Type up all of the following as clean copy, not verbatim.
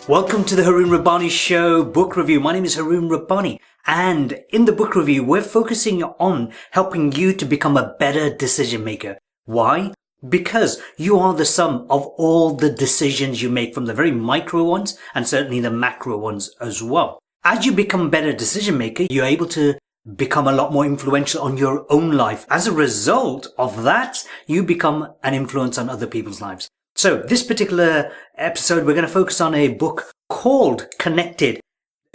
Welcome to the Harun Rabbani Show book review. My name is Harun Rabbani, and in the book review, we're focusing on helping you to become a better decision maker. Why? Because you are the sum of all the decisions you make, from the very micro ones and certainly the macro ones as well. As you become a better decision maker, you're able to become a lot more influential on your own life. As a result of that, you become an influence on other people's lives. So this particular episode, we're going to focus on a book called Connected: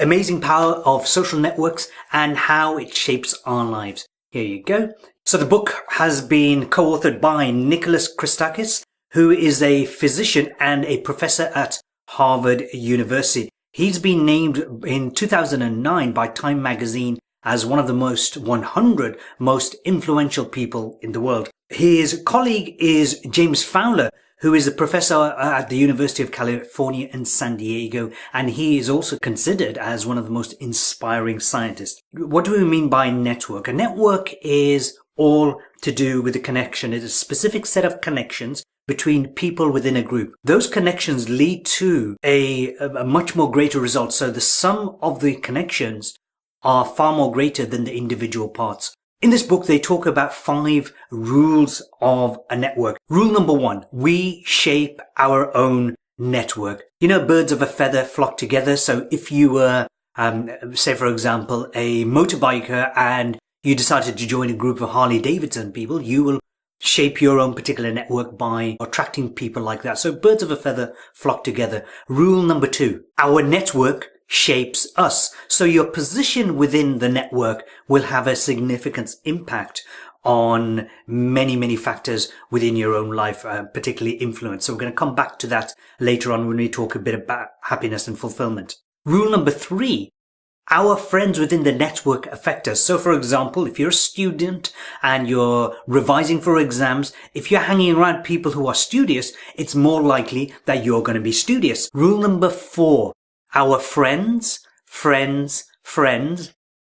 Amazing Power of Social Networks and How It Shapes Our Lives. Here you go. So the book has been co-authored by Nicholas Christakis, who is a physician and a professor at Harvard University. He's been named in 2009 by Time magazine as one of the 100 most influential people in the world. His colleague is James Fowler, who is a professor at the University of California in San Diego, and he is also considered as one of the most inspiring scientists. What do we mean by network? A network is all to do with the connection. It's a specific set of connections between people within a group. Those connections lead to a much more greater result. So the sum of the connections are far more greater than the individual parts. In this book, they talk about 5 rules of a network. Rule number 1, we shape our own network. You know, birds of a feather flock together. So if you were, say for example, a motorbiker and you decided to join a group of Harley Davidson people, you will shape your own particular network by attracting people like that. So birds of a feather flock together. Rule number 2, our network shapes us. So your position within the network will have a significant impact on many factors within your own life, particularly influence. So we're going to come back to that later on when we talk a bit about happiness and fulfillment. Rule number 3, our friends within the network affect us. So for example, if you're a student and you're revising for exams, if you're hanging around people who are studious, it's more likely that you're going to be studious. Rule number 4, our friends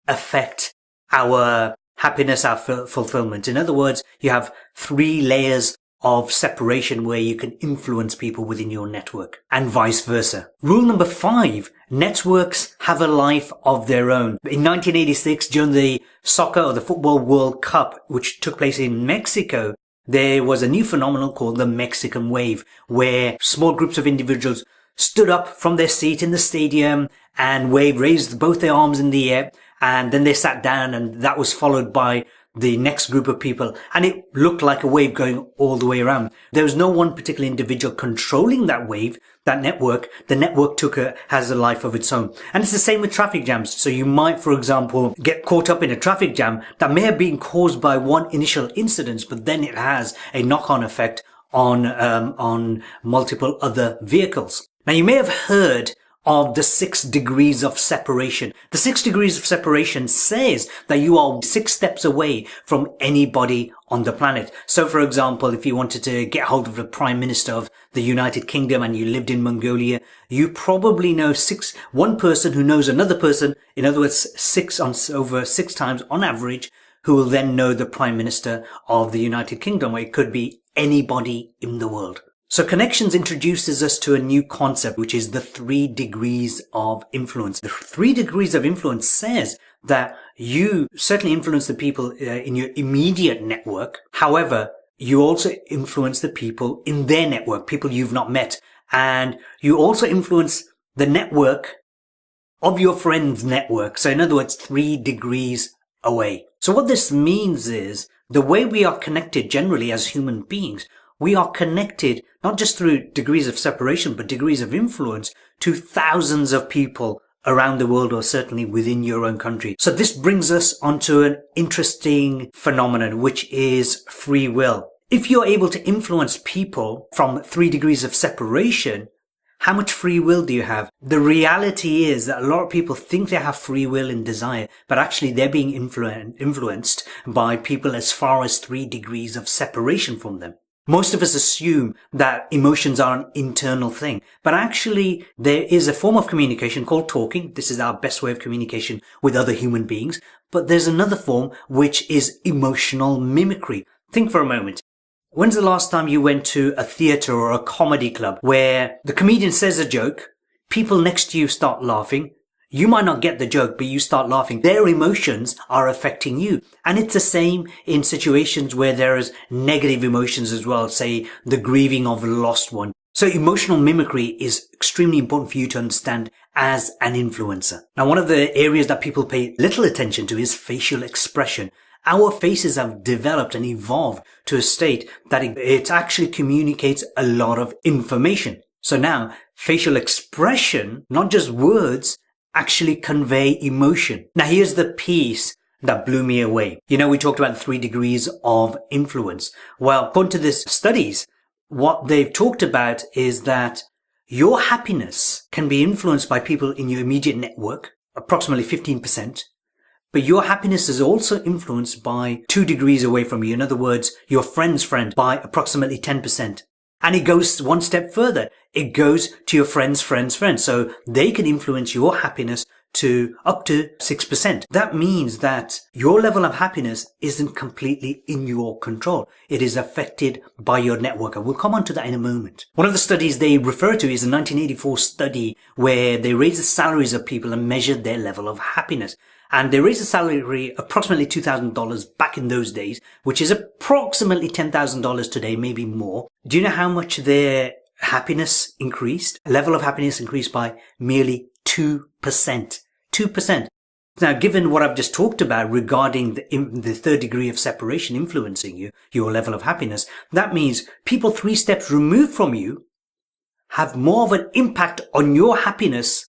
affect our happiness, our fulfillment. In other words, you have 3 layers of separation where you can influence people within your network, and vice versa. Rule number 5, networks have a life of their own. In 1986, during the soccer or the Football World Cup, which took place in Mexico, there was a new phenomenon called the Mexican Wave, where small groups of individuals stood up from their seat in the stadium and raised both their arms in the air, and then they sat down, and that was followed by the next group of people, and it looked like a wave going all the way around. There was no one particular individual controlling that wave, that network. The network has a life of its own. And it's the same with traffic jams. So you might, for example, get caught up in a traffic jam that may have been caused by one initial incident, but then it has a knock-on effect on multiple other vehicles. Now, you may have heard of the 6 degrees of separation. The 6 degrees of separation says that you are 6 steps away from anybody on the planet. So, for example, if you wanted to get hold of the Prime Minister of the United Kingdom and you lived in Mongolia, you probably know one person who knows another person. In other words, over 6 times on average, who will then know the Prime Minister of the United Kingdom, or it could be anybody in the world. So connections introduces us to a new concept, which is the 3 degrees of influence. The 3 degrees of influence says that you certainly influence the people in your immediate network. However, you also influence the people in their network, people you've not met. And you also influence the network of your friend's network. So in other words, 3 degrees away. So what this means is the way we are connected generally as human beings, we are connected not just through degrees of separation, but degrees of influence to thousands of people around the world, or certainly within your own country. So this brings us onto an interesting phenomenon, which is free will. If you're able to influence people from 3 degrees of separation, how much free will do you have? The reality is that a lot of people think they have free will and desire, but actually they're being influenced by people as far as 3 degrees of separation from them. Most of us assume that emotions are an internal thing, but actually there is a form of communication called talking. This is our best way of communication with other human beings. But there's another form which is emotional mimicry. Think for a moment. When's the last time you went to a theatre or a comedy club where the comedian says a joke, people next to you start laughing. You might not get the joke, but you start laughing. Their emotions are affecting you. And it's the same in situations where there is negative emotions as well, say the grieving of a lost one. So emotional mimicry is extremely important for you to understand as an influencer. Now, one of the areas that people pay little attention to is facial expression. Our faces have developed and evolved to a state that it actually communicates a lot of information. So now, facial expression, not just words, actually convey emotion. Now, here's the piece that blew me away. We talked about 3 degrees of influence. Well, according to this studies, what they've talked about is that your happiness can be influenced by people in your immediate network, approximately 15%. But your happiness is also influenced by 2 degrees away from you. In other words, your friend's friend by approximately 10%. And it goes one step further. It goes to your friend's friend's friend. So they can influence your happiness to up to 6%. That means that your level of happiness isn't completely in your control. It is affected by your network. And we'll come on to that in a moment. One of the studies they refer to is a 1984 study where they raised the salaries of people and measured their level of happiness. And they raised the salary approximately $2,000 back in those days, which is approximately $10,000 today, maybe more. Do you know how much their happiness increased? Level of happiness increased by merely 2%. 2%. Now, given what I've just talked about regarding the 3rd degree of separation influencing you, your level of happiness, that means people 3 steps removed from you have more of an impact on your happiness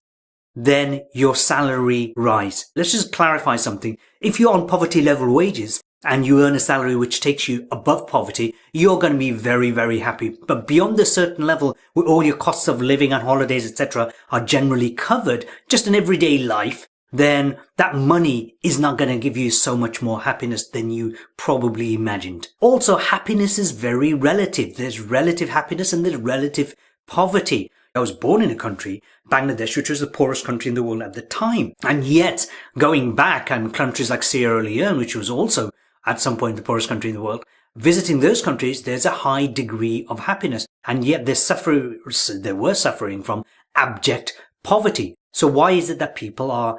than your salary rise. Let's just clarify something. If you're on poverty level wages and you earn a salary which takes you above poverty, you're going to be very, very happy. But beyond a certain level, where all your costs of living and holidays, etc., are generally covered, just in everyday life, then that money is not going to give you so much more happiness than you probably imagined. Also, happiness is very relative. There's relative happiness and there's relative poverty. I was born in a country, Bangladesh, which was the poorest country in the world at the time. And yet, going back, and countries like Sierra Leone, which was also at some point the poorest country in the world, visiting those countries, there's a high degree of happiness. And yet they were suffering from abject poverty. So why is it that people are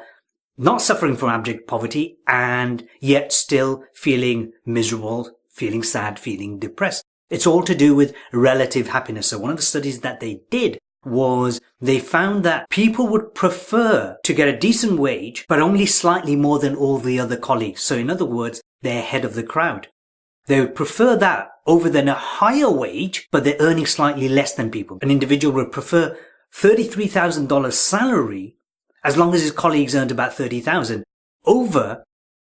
not suffering from abject poverty and yet still feeling miserable, feeling sad, feeling depressed? It's all to do with relative happiness. So one of the studies that they did was they found that people would prefer to get a decent wage, but only slightly more than all the other colleagues. So in other words, they're ahead of the crowd. They would prefer that over than a higher wage, but they're earning slightly less than people. An individual would prefer $33,000 salary as long as his colleagues earned about $30,000 over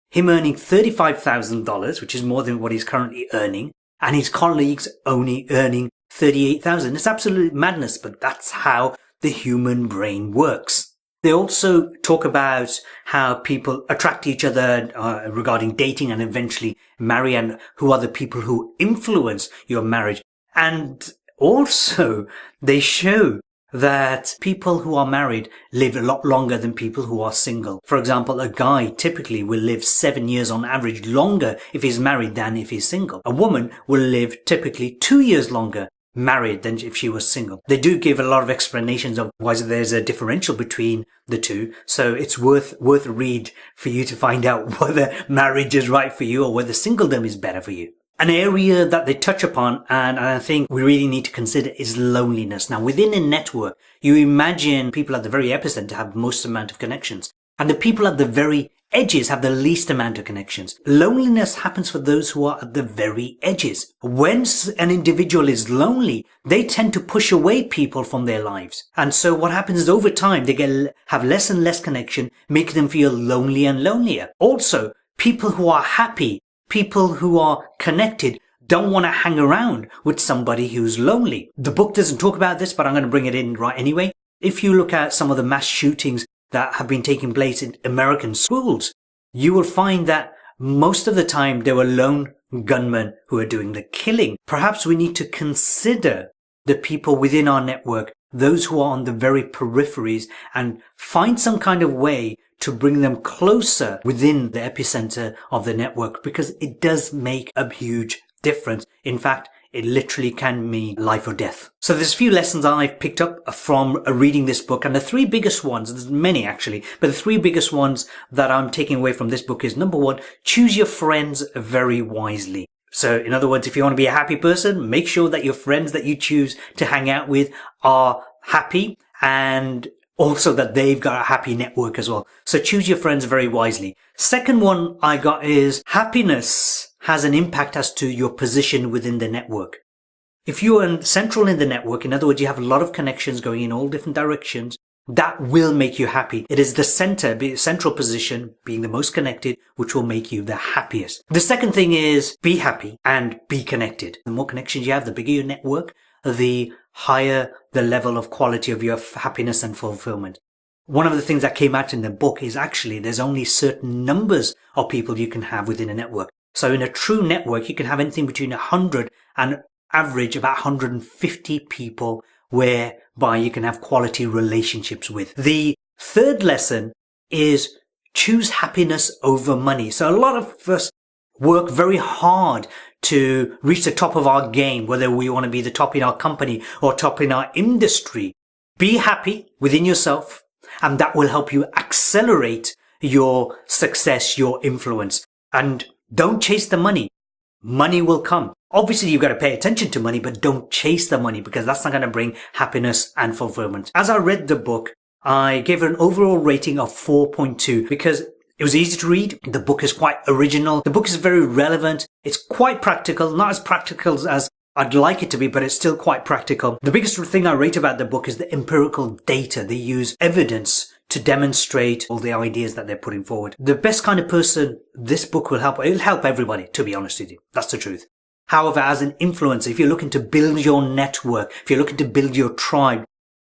him earning $35,000, which is more than what he's currently earning, and his colleagues only earning $38,000. It's absolute madness, but that's how the human brain works. They also talk about how people attract each other regarding dating and eventually marry, and who are the people who influence your marriage. And also they show that people who are married live a lot longer than people who are single. For example, a guy typically will live 7 years on average longer if he's married than if he's single. A woman will live typically 2 years longer married than if she was single. They do give a lot of explanations of why there's a differential between the two. So it's worth a read for you to find out whether marriage is right for you or whether singledom is better for you. An area that they touch upon, and I think we really need to consider, is loneliness. Now, within a network, you imagine people at the very epicenter have most amount of connections, and the people at the very edges have the least amount of connections. Loneliness happens for those who are at the very edges. When an individual is lonely, they tend to push away people from their lives. And so what happens is over time, they have less and less connection, making them feel lonely and lonelier. Also, people who are happy, people who are connected, don't want to hang around with somebody who's lonely. The book doesn't talk about this, but I'm going to bring it in right anyway. If you look at some of the mass shootings that have been taking place in American schools, you will find that most of the time there were lone gunmen who are doing the killing. Perhaps we need to consider the people within our network, those who are on the very peripheries, and find some kind of way to bring them closer within the epicenter of the network, because it does make a huge difference. In fact, it literally can mean life or death. So there's a few lessons I've picked up from reading this book, and the three biggest ones, there's many actually, but the three biggest ones that I'm taking away from this book is, number one, choose your friends very wisely. So in other words, if you want to be a happy person, make sure that your friends that you choose to hang out with are happy, and also that they've got a happy network as well. So choose your friends very wisely. Second one I got is happiness has an impact as to your position within the network. If you are central in the network, in other words, you have a lot of connections going in all different directions, that will make you happy. It is the central position, being the most connected, which will make you the happiest. The second thing is be happy and be connected. The more connections you have, the bigger your network, the higher the level of quality of your happiness and fulfillment. One of the things that came out in the book is actually there's only certain numbers of people you can have within a network. So in a true network, you can have anything between 100 and average about 150 people whereby you can have quality relationships with. The third lesson is choose happiness over money. So a lot of us work very hard to reach the top of our game, whether we want to be the top in our company or top in our industry. Be happy within yourself, and that will help you accelerate your success, your influence. And don't chase the money. Money will come. Obviously, you've got to pay attention to money, but don't chase the money because that's not going to bring happiness and fulfillment. As I read the book, I gave it an overall rating of 4.2 because it was easy to read. The book is quite original. The book is very relevant. It's quite practical, not as practical as I'd like it to be, but it's still quite practical. The biggest thing I rate about the book is the empirical data. They use evidence to demonstrate all the ideas that they're putting forward. The best kind of person this book will help, it'll help everybody, to be honest with you. That's the truth. However, as an influencer, if you're looking to build your network, if you're looking to build your tribe,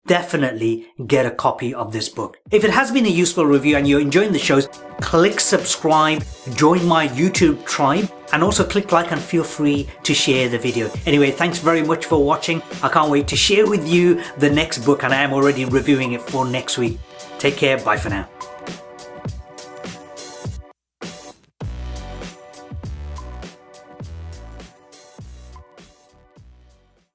definitely get a copy of this book. If it has been a useful review and you're enjoying the shows, click subscribe, join my YouTube tribe, and also click like and feel free to share the video. Anyway, thanks very much for watching. I can't wait to share with you the next book, and I am already reviewing it for next week. Take care. Bye for now.